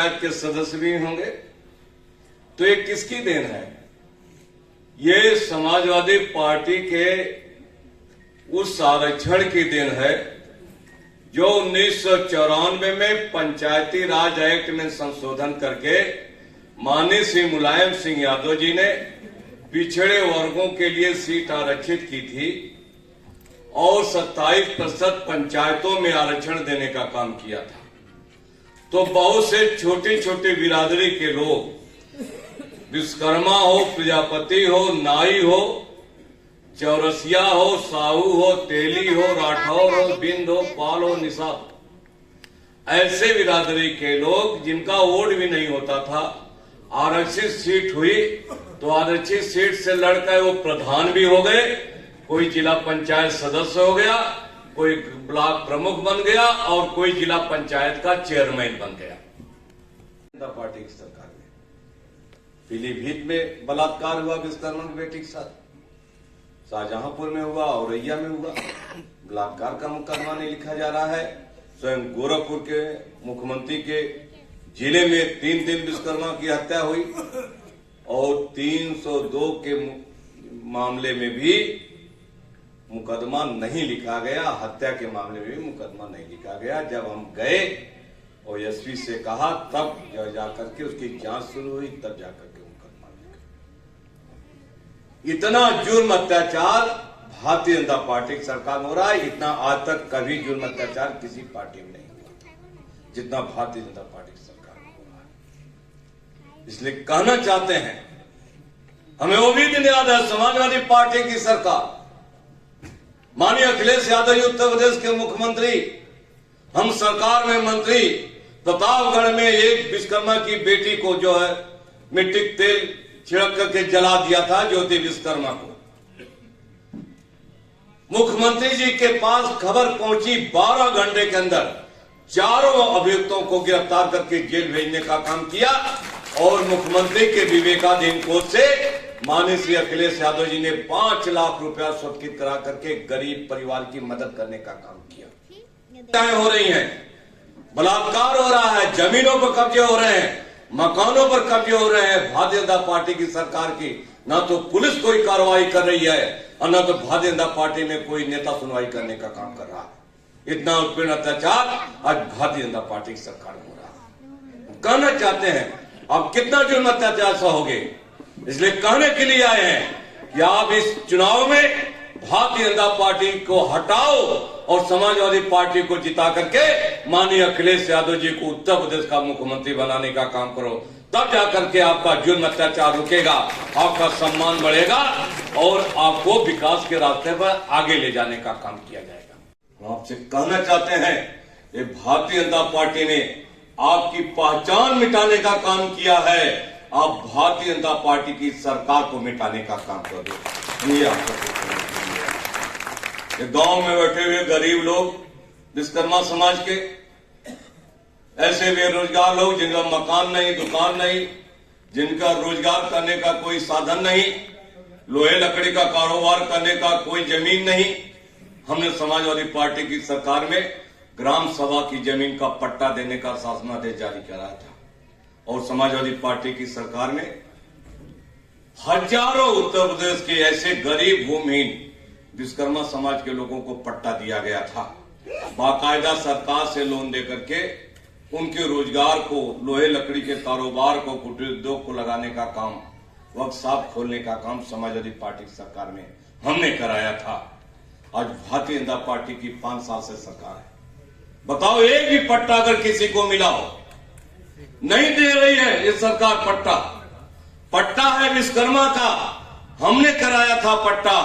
पंचायत के सदस्य भी होंगे। तो ये किसकी देन है? ये समाजवादी पार्टी के उस आरक्षण की देन है जो 1994 में पंचायती राज एक्ट में संशोधन करके माननीय श्री मुलायम सिंह यादव जी ने पिछड़े वर्गों के लिए सीट आरक्षित की थी और 27% पंचायतों में आरक्षण देने का काम किया था। तो बहुत से छोटे छोटे बिरादरी के लोग, विश्वकर्मा हो, प्रजापति हो, नाई हो, चौरसिया हो, साहू हो, तेली हो, राठौर हो, बिंद हो, पाल हो, निषाद, ऐसे बिरादरी के लोग जिनका वोट भी नहीं होता था, आरक्षित सीट हुई तो आरक्षित सीट से लड़कर वो प्रधान भी हो गए, कोई जिला पंचायत सदस्य हो गया, कोई ब्लॉक प्रमुख बन गया और कोई जिला पंचायत का चेयरमैन बन गया। जनता पार्टी की सरकार में पीलीभीत में बलात्कार हुआ विश्वकर्मा की बेटी के साथ, शाहजहांपुर में हुआ, औरैया में हुआ, बलात्कार का मुकदमा नहीं लिखा जा रहा है। स्वयं गोरखपुर के मुख्यमंत्री के जिले में 3 दिन विश्वकर्मा की हत्या हुई और 302 के मामले में भी मुकदमा नहीं लिखा गया, हत्या के मामले में भी मुकदमा नहीं लिखा गया। जब हम गए और एसपी से कहा तब जाकर के उसकी जांच शुरू हुई, तब जाकर के मुकदमा लिखा। इतना जुर्म अत्याचार भारतीय जनता पार्टी की सरकार में हो रहा है, इतना आज तक कभी जुर्म अत्याचार किसी पार्टी में नहीं हुआ जितना भारतीय जनता पार्टी की सरकार में हो रहा है। इसलिए कहना चाहते हैं, हमें वो भी दिन याद है, समाजवादी पार्टी की सरकार, माननीय अखिलेश यादव जी उत्तर प्रदेश के मुख्यमंत्री, हम सरकार में मंत्री, प्रतापगढ़ में एक विश्वकर्मा की बेटी को जो है मिट्टी तेल छिड़क करके जला दिया था, ज्योति विश्वकर्मा को। मुख्यमंत्री जी के पास खबर पहुंची, 12 घंटे के अंदर चारों अभियुक्तों को गिरफ्तार करके जेल भेजने का काम किया और मुख्यमंत्री के विवेकाधीन कोष से माननीय श्री अखिलेश यादव जी ने 5 लाख रुपया स्वीकृत करा करके गरीब परिवार की मदद करने का काम किया। हो रही हैं, बलात्कार हो रहा है, जमीनों पर कब्जे हो रहे हैं, मकानों पर कब्जे हो रहे हैं। भारतीय जनता पार्टी की सरकार की ना तो पुलिस कोई कार्रवाई कर रही है और ना तो भारतीय जनता पार्टी में कोई नेता सुनवाई करने का काम कर रहा है। इतना उत्पीड़न अत्याचार आज भारतीय जनता पार्टी की सरकार में हो रहा है। कहना चाहते हैं अब कितना जुर्म अत्याचार सहोगे, इसलिए कहने के लिए आए हैं कि आप इस चुनाव में भारतीय जनता पार्टी को हटाओ और समाजवादी पार्टी को जिता करके माननीय अखिलेश यादव जी को उत्तर प्रदेश का मुख्यमंत्री बनाने का काम करो। तब जाकर के आपका जुर्म अत्याचार रुकेगा, आपका सम्मान बढ़ेगा और आपको विकास के रास्ते पर आगे ले जाने का काम किया जाएगा। हम आपसे कहना चाहते हैं कि भारतीय जनता पार्टी ने आपकी पहचान मिटाने का काम किया है, आप भारतीय जनता पार्टी की सरकार को मिटाने का काम कर दो। ये आपका गांव में बैठे हुए गरीब लोग, विश्वकर्मा समाज के ऐसे बेरोजगार लोग जिनका मकान नहीं, दुकान नहीं, जिनका रोजगार करने का कोई साधन नहीं, लोहे लकड़ी का कारोबार करने का कोई जमीन नहीं, हमने समाजवादी पार्टी की सरकार में ग्राम सभा की जमीन का पट्टा देने का शासनादेश जारी कराया था और समाजवादी पार्टी की सरकार में हजारों उत्तर प्रदेश के ऐसे गरीब भूमिहीन विश्वकर्मा समाज के लोगों को पट्टा दिया गया था। बाकायदा सरकार से लोन देकर के उनके रोजगार को, लोहे लकड़ी के कारोबार को, कुटीर उद्योग को लगाने का काम, वर्कशॉप खोलने का काम समाजवादी पार्टी की सरकार में हमने कराया था। आज भारतीय जनता पार्टी की 5 साल से सरकार है, बताओ एक भी पट्टा अगर किसी को मिला हो? नहीं दे रही है ये सरकार पट्टा। पट्टा है विश्वकर्मा का, हमने कराया था पट्टा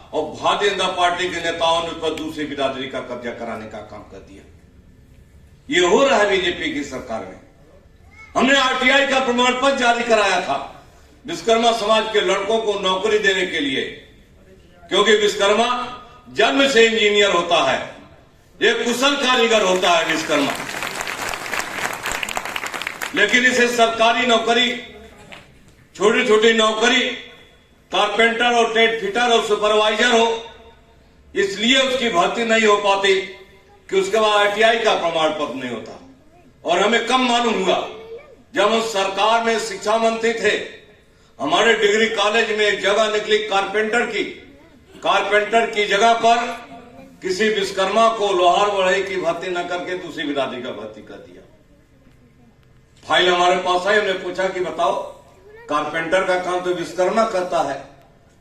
और भारतीय जनता पार्टी के नेताओं ने उस पर दूसरी बिरादरी का कब्जा कराने का काम कर दिया। ये हो रहा है बीजेपी की सरकार में। हमने आरटीआई का प्रमाण पत्र जारी कराया था विश्वकर्मा समाज के लड़कों को नौकरी देने के लिए, क्योंकि विश्वकर्मा जन्म से इंजीनियर होता है, एक कुशल कारीगर होता है विश्वकर्मा, लेकिन इसे सरकारी नौकरी, छोटी छोटी नौकरी, कारपेंटर और टेट फिटर और सुपरवाइजर हो, इसलिए उसकी भर्ती नहीं हो पाती कि उसके बाद आरटीआई का प्रमाण पत्र नहीं होता। और हमें कम मालूम हुआ जब हम सरकार में शिक्षा मंत्री थे, हमारे डिग्री कॉलेज में एक जगह निकली कारपेंटर की जगह पर किसी विश्वकर्मा को लोहार बढ़ई की भर्ती न करके दूसरी बिरादरी का भर्ती कर दिया। फाइल हमारे पास आई, हमने पूछा कि बताओ कारपेंटर का काम तो विश्वकर्मा करता है,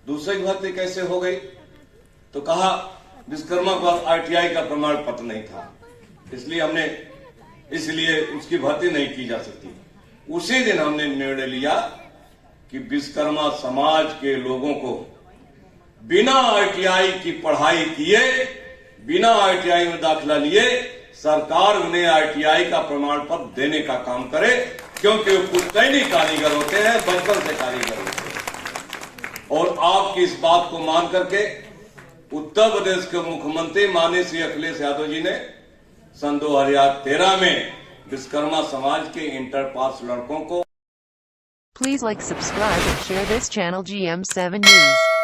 दूसरी भर्ती कैसे हो गई? तो कहा विश्वकर्मा के पास ITI का प्रमाण पत्र नहीं था, इसलिए उसकी भर्ती नहीं की जा सकती। उसी दिन हमने निर्णय लिया कि विश्वकर्मा समाज के लोगों को बिना ITI की पढ़ाई किए, बिना ITI में दाखिला लिए सरकार उन्हें ITI का प्रमाण पत्र देने का काम करे, क्योंकि वो पुश्तैनी कारीगर होते हैं, बचपन से कारीगर होते हैं। और आपकी इस बात को मान करके उत्तर प्रदेश के मुख्यमंत्री माननीय श्री अखिलेश यादव जी ने सन 2013 में विश्वकर्मा समाज के इंटर पास लड़कों को Please like, subscribe and share this channel GM7 News.